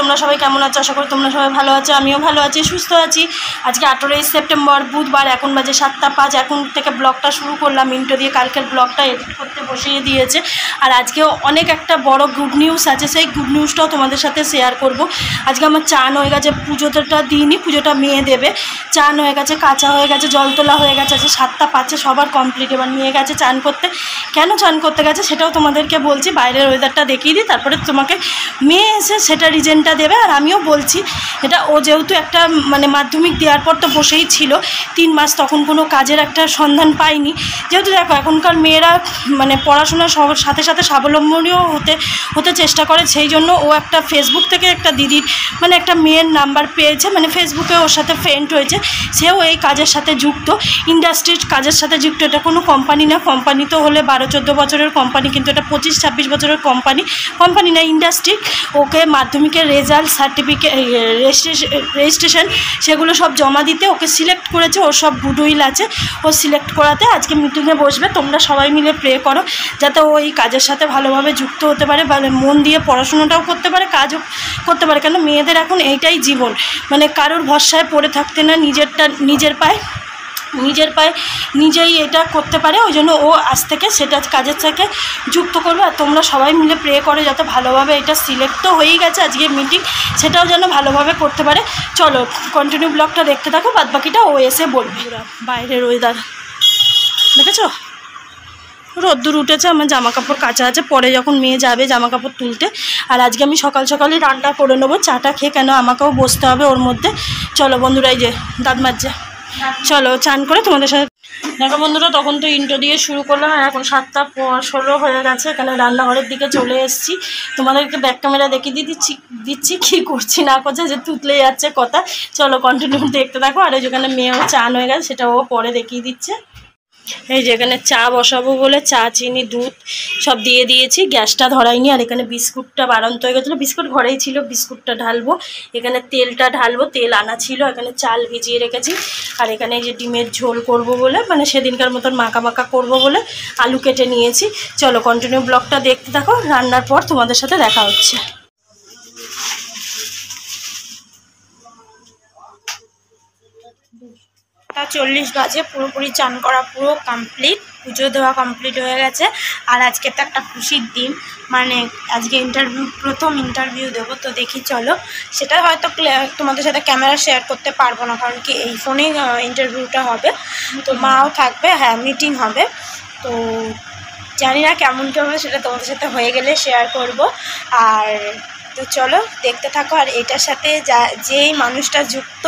তোমরা সবাই কেমন আছো? আশা করি তোমরা সবাই ভালো আছো, আমিও ভালো আছি, সুস্থ আছি। আজকে 18ই সেপ্টেম্বর বুধবার, এখন বাজে 7টা 5। এখন থেকে ব্লগটা শুরু করলাম ইন্টো দিয়ে। কালকের ব্লগটা এডিট করতে বসিয়ে দিয়েছে। আর আজকেও অনেক একটা বড় গুড নিউজ আছে, সেই গুড নিউজটাও তোমাদের সাথে শেয়ার করব। আজকে আমার চান হয়ে গেছে, পুজোটা দিইনি, পুজোটা মেয়ে দেবে। চান হয়ে গেছে, কাঁচা হয়ে গেছে, জল তোলা হয়ে গেছে। আজকে 7টা 5 সবার কমপ্লিট। এবার নিয়ে গেছে চান করতে। কেন চান করতে গেছে সেটাও তোমাদেরকে বলছি। বাইরের ওয়েদারটা দেখিয়ে দিই, তারপরে তোমাকে মেয়ে এসে সেটা রিজেনটা দেবে। আর আমিও বলছি, এটা ও যেহেতু একটা মাধ্যমিক দেওয়ার পর তো বসেই ছিল 3 মাস, তখন কোনো কাজের একটা সন্ধান পাইনি। যেহেতু দেখো এখনকার মেয়েরা পড়াশোনার সাথে সাথে স্বাবলম্বনীও হতে চেষ্টা করে, সেই জন্য ও একটা ফেসবুক থেকে একটা দিদির একটা মেয়ের নাম্বার পেয়েছে, ফেসবুকে ওর সাথে ফ্রেন্ড হয়েছে। সেও এই কাজের সাথে যুক্ত, ইন্ডাস্ট্রির কাজের সাথে যুক্ত। এটা কোনো কোম্পানি না, কোম্পানি তো হলে 12-14 বছরের কোম্পানি, কিন্তু এটা 25-26 বছরের কোম্পানি না, ইন্ডাস্ট্রি। ওকে মাধ্যমিকের রেজাল্ট, সার্টিফিকেট, রেজিস্ট্রেশন সেগুলো সব জমা দিতে ওকে সিলেক্ট করেছে। ওর সব গুডউইল আছে, ও সিলেক্ট করাতে আজকে মিটিংয়ে বসবে। তোমরা সবাই মিলে প্রে করো যাতে ও এই কাজের সাথে ভালোভাবে যুক্ত হতে পারে, মন দিয়ে পড়াশোনাটাও করতে পারে, কাজও করতে পারে। কেন মেয়েদের এখন এইটাই জীবন, কারোর ভরসায় পড়ে থাকতে না, নিজের পায়ে নিজেই এটা করতে পারে। ওই জন্য ও আজ থেকে সেটা কাজের থেকে যুক্ত করবে। আর তোমরা সবাই মিলে প্রে করো যাতে ভালোভাবে, এটা সিলেক্ট তো হয়েই গেছে আজকে মিটিং, সেটাও যেন ভালোভাবে করতে পারে। চলো কন্টিনিউ ব্লগটা দেখতে থাকো, বাদ বাকিটা ও এসে বলবে। বাইরের ওয়েদার দেখেছো, রোদ্দুর উঠেছে। আমার জামা কাপড় কাচা আছে, পরে যখন মেয়ে যাবে জামা কাপড় তুলতে। আর আজকে আমি সকালই রান্না করে নেবো, চাটা খেয়ে, কেন আমাকেও বসতে হবে ওর মধ্যে। চলো বন্ধুরা, এই যে দাঁত মাজছে, চলো চান করে তোমাদের সাথে দেখো। বন্ধুরা, তখন তো ইন্টো দিয়ে শুরু করলাম, আর এখন 7টা 16 হয়ে গেছে। এখানে রান্নাঘরের দিকে চলে এসেছি। তোমাদেরকে ব্যাক ক্যামেরা দেখিয়ে দিচ্ছি কী করছি না করছে, যে তুতলে যাচ্ছে কথা। চলো কন্টিনিউ দেখতে থাকো। আর যেখানে মেয়েও চান হয়ে গেছে, সেটা ও পরে দেখিয়ে দিচ্ছে। এই যে এখানে চা বসাবো বলে চা, চিনি, দুধ সব দিয়ে দিয়েছি, গ্যাসটা ধরাইনি। আর এখানে বিস্কুটটা বাড়ন্ত হয়ে গেছিলো, বিস্কুট ঘরেই ছিল, বিস্কুটটা ঢালবো। এখানে তেলটা ঢালবো, তেল আনা ছিল। এখানে চাল ভিজিয়ে রেখেছি। আর এখানে এই যে ডিমের ঝোল করব বলে, সেদিনকার মতন মাখা করব বলে আলু কেটে নিয়েছি। চলো কন্টিনিউ ব্লগটা দেখতে থাকো, রান্নার পর তোমাদের সাথে দেখা হচ্ছে। 40 বাজে, পুরোপুরি চান করা পুরো কমপ্লিট, পুজো দেওয়া কমপ্লিট হয়ে গেছে। আর আজকে তো একটা খুশির দিন, আজকে প্রথম ইন্টারভিউ দেবো। তো দেখি চলো, সেটা হয়তো তোমাদের সাথে ক্যামেরা শেয়ার করতে পারবো না, কারণ কি এই ফোনেই ইন্টারভিউটা হবে। তো মাও থাকবে, হ্যাঁ মিটিং হবে। তো জানি না কেমন কী হবে, সেটা তোমাদের সাথে হয়ে গেলে শেয়ার করব। আর তো চলো দেখতে থাকো। আর এটার সাথে যেই মানুষটা যুক্ত,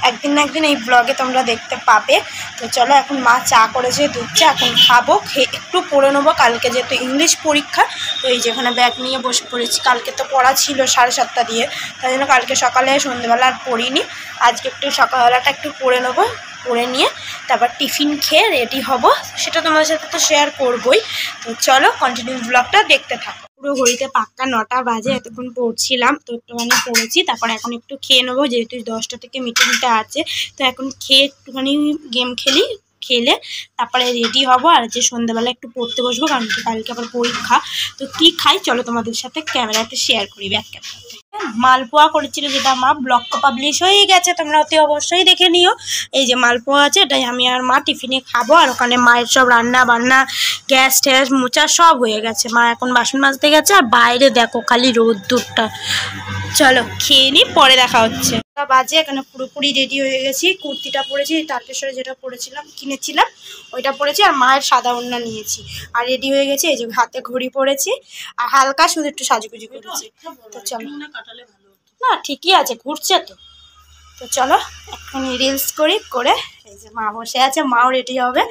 একদিন না একদিন এই ব্লগে তোমরা দেখতে পাবে। তো চলো, এখন মা চা করেছে, দুধ চা, এখন খাবো, খেয়ে একটু পড়ে নেবো। কালকে যেহেতু ইংলিশ পরীক্ষা, তো এই যেখানে ব্যাগ নিয়ে বসে পড়েছি। কালকে তো পড়া ছিল 7:30 দিয়ে, তাই জন্য কালকে সকালে সন্ধ্যেবেলা আর পড়িনি। আজকে একটু সকালবেলাটা একটু পড়ে নেবো, পড়ে নিয়ে তারপর টিফিন খেয়ে রেডি হব, সেটা তোমাদের সাথে তো শেয়ার করবই। তো চলো কন্টিনিউ ব্লগটা দেখতে থাকো। পুরো ঘড়িতে পাক্কা 9টা বাজে, এতক্ষণ পড়ছিলাম, তো একটুখানি পড়েছি। তারপর এখন একটু খেয়ে নেবো, যেহেতু 10টা থেকে মিটিংটা আছে। তো এখন খেয়ে একটুখানি গেম খেলে তারপরে রেডি হব। আর যে সন্ধ্যাবেলা একটু পড়তে বসবো, কারণ কালকে আবার পরীক্ষা। তো কী খাই চলো তোমাদের সাথে ক্যামেরাতে শেয়ার করি, ব্যাক ক্যামেরাতে। মালপোয়া করেছিল, যেটা মা, ব্লগটা পাবলিশ হয়ে গেছে, তোমরা অতি অবশ্যই দেখে নিও। এই যে মালপোয়া আছে, এটাই আমি আর মা টিফিনে খাবো। আর ওখানে মায়ের সব রান্না বান্না, গ্যাস ট্যাস মোচা সব হয়ে গেছে। মা এখন বাসন মাজতে গেছে। আর বাইরে দেখো খালি রোদ্দুরটা। চলো খেয়ে নিই, পরে দেখা হচ্ছে। বাজে, এখানে পুরোপুরি রেডি হয়ে গেছি। কুর্তিটা পরেছি, তারকেশ্বরে যেটা কিনেছিলাম ওইটা পরেছি। আর মায়ের সাদা ওড়না নিয়েছি, আর রেডি হয়ে গেছি। এই যে হাতে ঘড়ি পরেছি, আর হালকা শুধু একটু সাজুগুজি করেছি। তো চলো, না ঠিকই আছে, ঘুরছে তো। তো চলো এক্ষুনি রিলস করে এই যে মা বসে আছে, মাও রেডি হবে।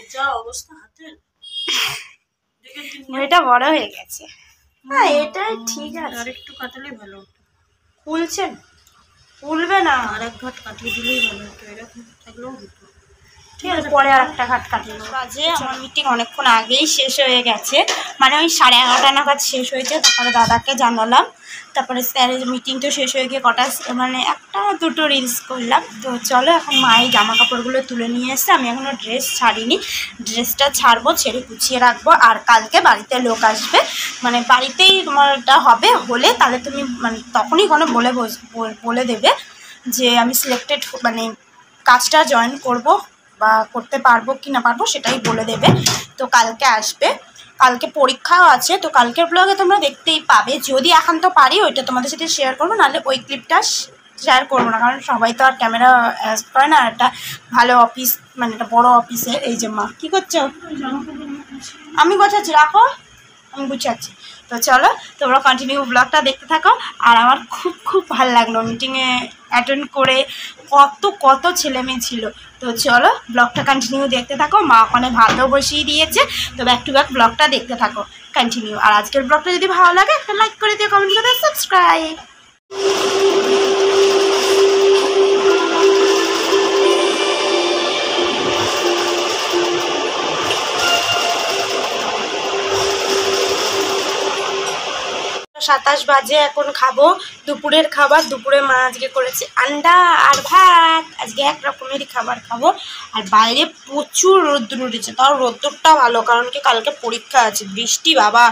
এটা বড় হয়ে গেছে, হ্যাঁ এটাই ঠিক আছে। আর একটু কাটালে ভালো হতো। ফুলছে না, ফুলবে না, আর এক ঘাট কাটিয়ে দিলেই ভালো হতো, এরকম থাকলেও হতো। ঠিক আছে, পরে আর একটা ঘাট কাটিয়ে নেবো। বাজে আমার মিটিং অনেকক্ষণ আগেই শেষ হয়ে গেছে, মানে ওই 11:30 নাগাদ শেষ হয়েছে। তারপরে দাদাকে জানালাম, তারপরে স্যারের মিটিং তো শেষ হয়ে গিয়ে কটা মানে 1-2 রিলস করলাম। তো চলো এখন মায়ের জামা কাপড়গুলো তুলে নিয়ে এসছে, আমি এখনও ড্রেস ছাড়িনি, ড্রেসটা ছাড়বো, ছেড়ে গুছিয়ে রাখবো। আর কালকে বাড়িতে লোক আসবে, মানে বাড়িতেই তোমারটা হবে, হলে তাহলে তুমি মানে তখনই কোনো বলে দেবে যে আমি সিলেক্টেড মানে কাজটা জয়েন করব বা করতে পারবো কি না পারবো সেটাই বলে দেবে। তো কালকে আসবে, কালকে পরীক্ষাও আছে, তো কালকের ব্লগে তোমরা দেখতেই পাবে। যদি এখন তো পারি ওইটা তোমাদের সাথে শেয়ার করবো, নাহলে ওই ক্লিপটা শেয়ার করবো না, কারণ সবাই তো আর ক্যামেরা অ্যাজ করে না। একটা ভালো অফিস, মানে একটা বড়ো অফিসের। এই যে মা কী করছো? আমি গোছাচ্ছি, রাখো, আমি গুছাচ্ছি। তো চলো তোমরা কন্টিনিউ ব্লগটা দেখতে থাকো। আর আমার খুব ভালো লাগলো মিটিংয়ে অ্যাটেন্ড করে, কত ছেলে মেয়ে ছিল। তো চলো ব্লগটা কন্টিনিউ দেখতে থাকো। মা ওখানে ভাতও বসিয়ে দিয়েছে, তো ব্যাক টু ব্যাক ব্লগটা দেখতে থাকো কন্টিনিউ। আর আজকের ব্লগটা যদি ভালো লাগে একটা লাইক করে দিও, কমেন্ট করে সাবস্ক্রাইব। সাতাশ বাজে, এখন খাবো দুপুরের খাবার। দুপুরে মা আজকে করেছে আন্ডা আর ভাত, আজকে এক রকমেরই খাবার খাবো। আর বাইরে প্রচুর রোদ্দুর উঠেছে, তাও রোদ্দুরটা ভালো, কারণ কি কালকে পরীক্ষা আছে। বৃষ্টি, বাবা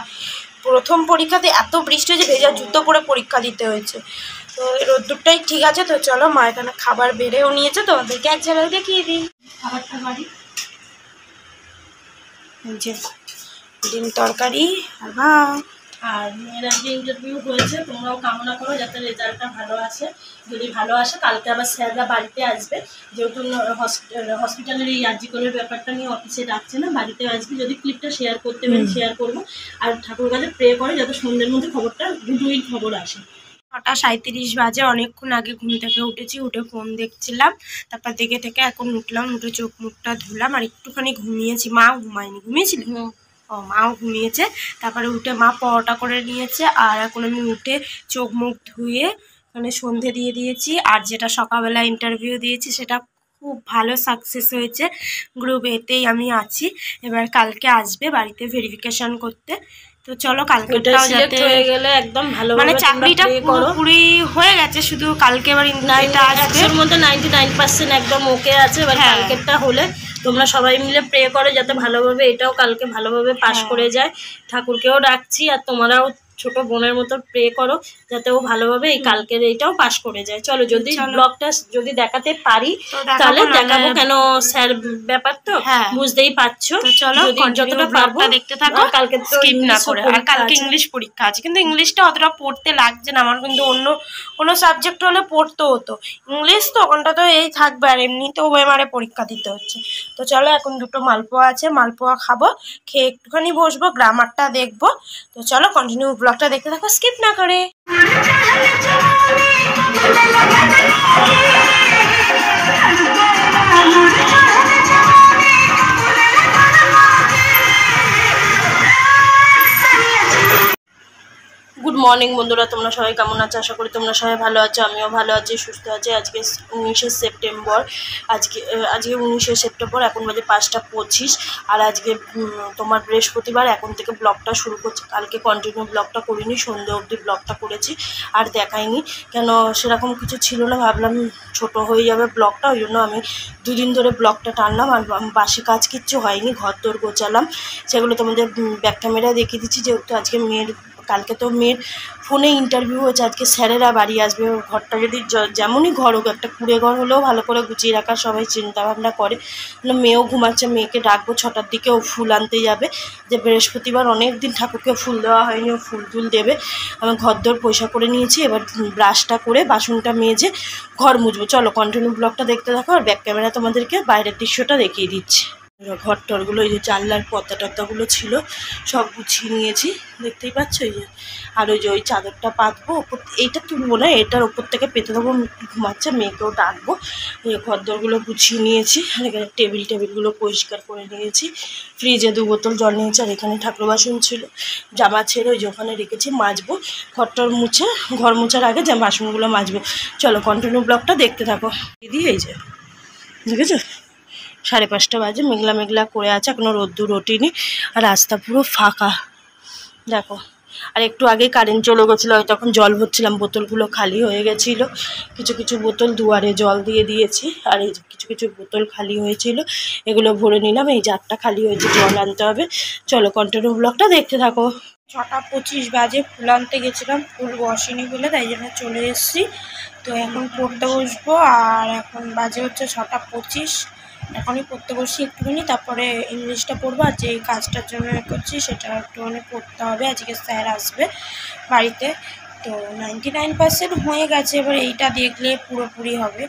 প্রথম পরীক্ষাতে এত বৃষ্টি হয়েছে, ভেজা জুতো পরে পরীক্ষা দিতে হয়েছে। তো রোদ্দুরটাই ঠিক আছে। তো চলো মা এখানে খাবার বেড়েও নিয়েছে, তোমাদেরকে এক জায়গায় দেখিয়ে দিই খাবারটা বাড়ি। যে ডিম তরকারি আর ভাত। আর মেয়ের আজকে ইন্টারভিউ হয়েছে, তোমরাও কামনা করো যাতে রেজাল্টটা ভালো আসে। যদি ভালো আসে কালকে আবার স্যাররা বাড়িতে আসবে, যেহেতু হসপিটালের এই আর্জিকলের ব্যাপারটা নিয়ে অফিসে ডাকছে না, বাড়িতে আসবে। যদি ক্লিপটা শেয়ার করতে পারি শেয়ার করবো। আর ঠাকুর কাছে প্রে করে যাতে সন্ধ্যের মধ্যে খবরটা গুডউইল খবর আসে। 9:37 বাজে, অনেকক্ষণ আগে ঘুম থেকে উঠেছি, উঠে ফোন দেখছিলাম, তারপর দেখে থেকে এখন উঠলাম, উঠে চোখ মুখটা ধুলাম আর একটুখানি ঘুমিয়েছি। মা ঘুমায়নি, ঘুমিয়েছিল? ও মাও ঘুমিয়েছে। তারপরে উঠে মা পরোটা করে নিয়েছে, আর এখন আমি উঠে চোখ মুখ ধুয়ে মানে সন্ধে দিয়ে দিয়েছি। আর যেটা সকালবেলা ইন্টারভিউ দিয়েছি সেটা খুব ভালো সাকসেস হয়েছে, গ্রুপ এতেই আমি আছি। এবার কালকে আসবে বাড়িতে ভেরিফিকেশন করতে। তো চলো কালকেটাও যাতে হয়ে গেলে একদম ভালো, মানে চাকরিটা পুরোপুরি হয়ে গেছে, শুধু কালকে এবার ইন্টারভিউটা আসবে। এর মধ্যে 99% একদম ওকে আছে। এবার কালকেরটা হলে তোমরা সবাই মিলে প্রে করো যাতে ভালোভাবে এটাও কালকে ভালোভাবে পাস করে যায়। ঠাকুরকেও ডাকছি, আর তোমরাও ছোট বোনের মতো প্রে করো যাতে ও ভালোভাবে এই কালকের এইটাও পাস করে যায়। চলো যদি ব্লগটা যদি দেখাতে পারি তাহলে দেখাবো, কেন স্যার ব্যাপার তো বুঝতেই পারছো। চলো যতটা পারবো দেখতে থাকো, কালকে স্কিপ না করে। আর কালকে ইংলিশ পরীক্ষা আছে, কিন্তু ইংলিশটা অতটা পড়তে লাগছে না আমার, কিন্তু অন্য কোনো সাবজেক্ট হলে পড়তে হতো। ইংলিশ তো ওখানটা তো এই থাকবে, আর এমনিতেও ওয়েমারে পরীক্ষা দিতে হচ্ছে। তো চলো এখন দুটো মালপোয়া আছে, মালপোয়া খাবো, খেয়ে একটুখানি বসবো, গ্রামারটা দেখবো। তো চলো কন্টিনিউ ব্লগটা দেখতে থাকো স্কিপ না করে। গুড মর্নিং বন্ধুরা, তোমরা সবাই কেমন আছো? আশা করি তোমরা সবাই ভালো আছো, আমিও ভালো আছি, সুস্থ আছি। আজকে 19শে সেপ্টেম্বর, আজকে 19শে সেপ্টেম্বর, এখন বাজে 5টা 25। আর আজকে তোমার বৃহস্পতিবার, এখন থেকে ব্লগটা শুরু করছি। কালকে কন্টিনিউ ব্লগটা করিনি, সন্ধ্যে অবধি ব্লগটা করেছি, আর দেখাইনি, কেন সেরকম কিছু ছিল না, ভাবলাম ছোট হয়ে যাবে ব্লগটা, ওই জন্য আমি 2 দিন ধরে ব্লগটা টানলাম। আর বাসি কাজ কিচ্ছু হয়নি, ঘর দোর গোছালাম, সেগুলো তোমাদের ব্যাক ক্যামেরায় দেখিয়ে দিচ্ছি। যেহেতু আজকে কালকে তো মেয়ের ফোনে ইন্টারভিউ হয়েছে, আজকে স্যারেরা বাড়ি আসবে। ঘরটা যদি যেমনই ঘর হোক, একটা কুড়ে ঘর হলেও ভালো করে গুছিয়ে রাখার সবাই চিন্তাভাবনা করে। মেয়েও ঘুমাচ্ছে, মেয়েকে ডাকবো 6টার দিকে, ও ফুল আনতে যাবে। যে বৃহস্পতিবার অনেক দিন ঠাকুরকে ফুল দেওয়া হয়নি, ও ফুল টুল দেবে। আমি ঘর দর পয়সা করে নিয়েছি, এবার ব্রাশটা করে বাসনটা মেজে ঘর মুছবো। চলো কন্টিনিউ ব্লগটা দেখতে থাকো, আর ব্যাক ক্যামেরা তোমাদেরকে বাইরের দৃশ্যটা দেখিয়ে দিচ্ছি। ঘর টরগুলো, এই যে জানলার পর্দা টর্দাগুলো ছিল সব গুছিয়ে নিয়েছি, দেখতেই পাচ্ছ। এই যে আর ওই যে ওই চাদরটা পাতবো, এইটা তুলবো না, এটার ওপর থেকে পেতে দেবো, ঘুমাচ্ছে, মেয়েকেও ডাকবো। এই ঘরদরগুলো গুছিয়ে নিয়েছি, আর এখানে টেবিলগুলো পরিষ্কার করে নিয়েছি। ফ্রিজে 2 বোতল জল নিয়েছি, আর এখানে ঠাকুর বাসন ছিল, জামা ছেড়ে ওই যে ওখানে রেখেছি, মাজবো। ঘরটর মুছে, ঘর মোছার আগে যে বাসনগুলো মাজবো। চলো কন্টিনিউ ব্লগটা দেখতে থাকো। দিদি এই যে দেখেছো 5:30 বাজে, মেঘলা মেঘলা করে আছে, এখনো রোদ্দুর ওঠেনি আর রাস্তা পুরো ফাঁকা দেখো। আর একটু আগে কারেন্ট চলে গেছিলো, হয়তো তখন জল ভরছিলাম, বোতলগুলো খালি হয়ে গেছিলো। কিছু কিছু বোতল দুয়ারে জল দিয়ে দিয়েছি, আর এই কিছু কিছু বোতল খালি হয়েছিল, এগুলো ভরে নিলাম। এই জারটা খালি হয়েছে, জল আনতে হবে। চলো কন্টিনিউ ব্লগটা দেখতে থাকো। 6:25 বাজে, ফুল আনতে গেছিলাম, ফুল বসেনি বলে তাই জন্য চলে এসেছি। তো এখন পড়তে বসবো, আর এখন বাজে হচ্ছে 6:25। এখনই পড়তে বসি একটুখানি, তারপরে ইংলিশটা পড়বো। আর যে কাজটার জন্য করছি সেটা একটুখানি পড়তে হবে। আজকে স্যার আসবে বাড়িতে, তো 99% হয়ে গেছে, এবার এইটা দেখলে পুরোপুরি হবে।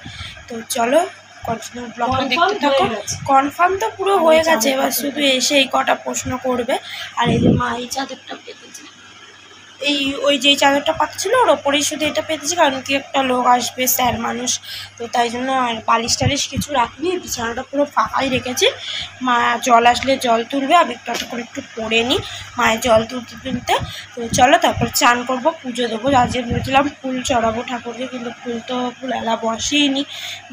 তো চলো কন্টিনিউ ব্লগটা দেখতে থাকো। কনফার্ম তো পুরো হয়ে গেছে, এবার শুধু এসে এই কটা প্রশ্ন করবে। আর এই যে মা এই চাদরটা পেতেছে, ওই যে চাদরটা পাচ্ছিল ওর ওপরেই শুধু এটা পেতেছি, কারণ কি একটা লোক আসবে, স্যার মানুষ, তো তাই জন্য আর বালিশ টালিশ কিছু রাখিনি, বিছানাটা পুরো ফাঁকাই রেখেছি। মা জল আসলে জল তুলবে, আমি একটু করে একটু পরে নিই মায়ের জল তুলতে তুলতে। তো চলো তারপর চান করবো, পুজো দেবো। আজকে ভেবেছিলাম ফুল চড়াবো ঠাকুরকে, কিন্তু ফুল এলা বসেইনি,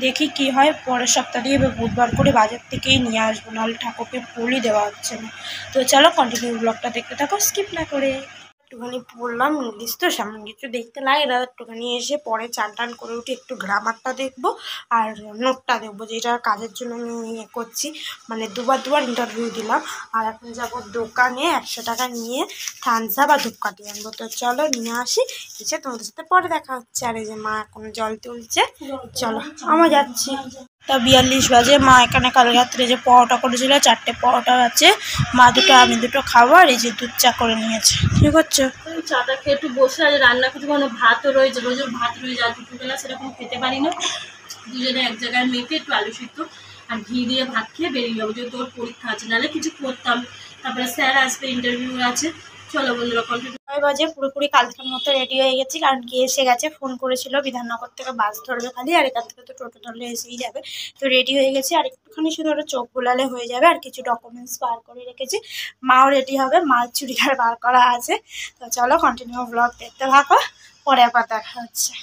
দেখি কি হয়। পরের সপ্তাহ দিয়ে বুধবার করে বাজার থেকেই নিয়ে আসবো, নাহলে ঠাকুরকে ফুলই দেওয়া হচ্ছে না। তো চলো কন্টিনিউ ব্লগটা দেখতে থাকো স্কিপ না করে। একটুখানি পড়লাম, ইংলিশ তো সামনে কিছু দেখতে লাগে না, একটুখানি এসে পরে চান টান করে উঠে একটু গ্রামারটা দেখবো আর নোটটা দেখবো, যেটা কাজের জন্য আমি করছি। মানে দুবার ইন্টারভিউ দিলাম। আর এখন যাবো দোকানে 100 টাকা নিয়ে থামস আপ আর ধূপকাঠি আনবো। তো চলো নিয়ে আসি, এসে তোমাদের সাথে পরে দেখা হচ্ছে। আর এই যে মা এখন জল তুলছে, চলো আমরা যাচ্ছি। তা 42 বাজে, মা এখানে কাল রাত্রে যে পরোটা করেছিল 4টে পরোটা আছে, মা দুটো আমি দুটো খাবো, আর এই যে দুধ চা করে নিয়েছে। ঠিক হচ্ছে, চাটা খেয়ে একটু বসে আছে, রান্না করতে কোনো ভাতও রয়েছে, রোজ ভাত রয়েছে, আর দুপুরবেলা সেরকম খেতে পারি না। দুজনে এক জায়গায় মেখে একটু আলু সিদ্ধ আর ঘি দিয়ে ভাত খেয়ে বেরিয়ে যাবো, যেহেতু ওর পরীক্ষা আছে, নাহলে কিছু করতাম। তারপরে স্যার আসবে, ইন্টারভিউ আছে। চলো বন্ধুরা কন্টিনিউ। 9 বাজে, পুরোপুরি কালকের মতো রেডি হয়ে গেছি, কারণ কি এসে গেছে, ফোন করেছিল বিধাননগর থেকে বাস ধরবে খালি, আর এখান থেকে তো টোটো ধরলে এসেই যাবে। তো রেডি হয়ে গেছি, আর একটুখানি শুধু ওটা চোখ বোলালে হয়ে যাবে। আর কিছু ডকুমেন্টস বার করে রেখেছি, মাও রেডি হবে, মার চুড়িদার বার করা আছে। তো চলো কন্টিনিউ ব্লগ দেখতে থাকো, পরে আবার দেখা হচ্ছে।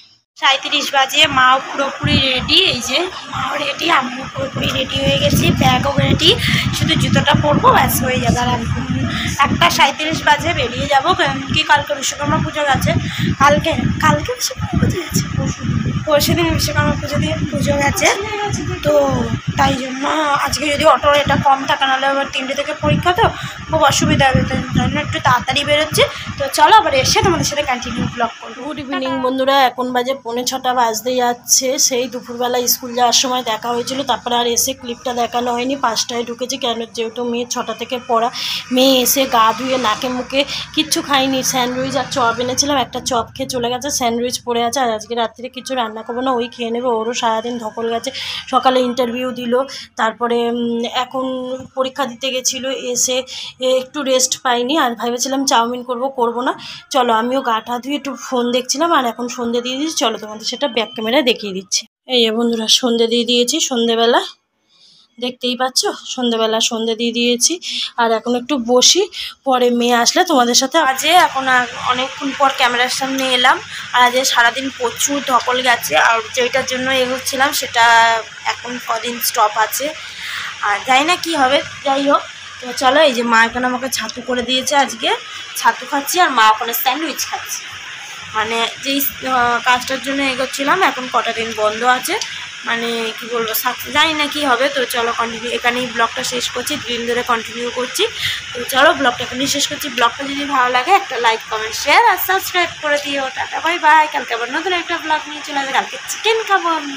37 বাজে, মাও পুরোপুরি রেডি, এই যে মাও রেডি, আমিও পুরোপুরি রেডি হয়ে গেছি, ব্যাগও রেডি, শুধু জুতোটা পরবো, ব্যাস হয়ে যাবে। আর আমি 1:37 বাজে বেরিয়ে যাবো, কারণ কি কালকে বিশ্বকর্মা পুজো গেছে। কালকে বিশ্বকর্মা পুজো গেছে, পরশুদিন বিশ্বকর্মা পুজো গেছে, তো তাই জন্য আজকে যদি অটোর এটা কম থাকে, নাহলে আবার 3টে থেকে পরীক্ষা, তো খুব অসুবিধা হবে, তাই জন্য একটু তাড়াতাড়ি বেরোচ্ছে। তো চলো আবার এসে তোমাদের সাথে কন্টিনিউ ব্লগ করবো। গুড ইভিনিং বন্ধুরা, এখন বাজে 5:45 বাজতে যাচ্ছে। সেই দুপুরবেলা স্কুল যাওয়ার সময় দেখা হয়েছিল, তারপরে আর এসে ক্লিপটা দেখানো হয়নি। 5টায় ঢুকেছি, কেন যেহেতু মেয়ে 6টা থেকে পড়া। মেয়ে এসে গা ধুয়ে নাকে মুখে কিচ্ছু খাইনি, স্যান্ডউইচ আর চপ এনেছিলাম, একটা চপ খেয়ে চলে গেছে, স্যান্ডউইচ পড়ে আছে। আর আজকে রাত্রে কিছু রান্না করবো না, ওই খেয়ে নেবে। ওরও সারাদিন ধকল গেছে, সকালে ইন্টারভিউ দিল, তারপরে এখন পরীক্ষা দিতে গেছিলো, এসে একটু রেস্ট পাইনি। আর ভেবেছিলাম চাউমিন করবো না। চলো আমিও গা টা ধুয়ে একটু ফোন দেখছিলাম, আর এখন সন্ধ্যে দিয়ে দিয়েছি। চলো তোমাদের সেটা ব্যাক ক্যামেরায় দেখিয়ে দিচ্ছি। এই যে বন্ধুরা সন্ধ্যে দিয়ে দিয়েছি, সন্ধ্যেবেলা দেখতেই পাচ্ছ, সন্ধ্যেবেলা সন্ধ্যে দিয়ে দিয়েছি। আর এখন একটু বসি, পরে মেয়ে আসলে তোমাদের সাথে। আজকে এখন অনেকক্ষণ পর ক্যামেরার সামনে এলাম, আর আজকে সারাদিন প্রচুর ধকল গেছে। আর যেটার জন্য এগোচ্ছিলাম সেটা এখন কদিন স্টপ আছে, আর জানি না কী হবে, যাই হোক। তো চলো, এই যে মা এখানে আমাকে ছাতু করে দিয়েছে, আজকে ছাতু খাচ্ছি, আর মা ওখানে স্যান্ডউইচ খাচ্ছি। মানে যেই কাজটার জন্য এগোচ্ছিলাম, এখন কটা দিন বন্ধ আছে, মানে কি বলবো, জানি না কি হবে। তো চলো কন্টিনিউ, এখানেই ব্লগটা শেষ করছি, 2 দিন ধরে কন্টিনিউ করছি। তো চলো ব্লগটা এখানেই শেষ করছি। ব্লগটা যদি ভালো লাগে একটা লাইক, কমেন্ট, শেয়ার আর সাবস্ক্রাইব করে দিও। Tata bye bye. কালকে আবার নতুন একটা ব্লগ নিয়ে চলে আসবে, কালকে চিকেন খাবো আমি।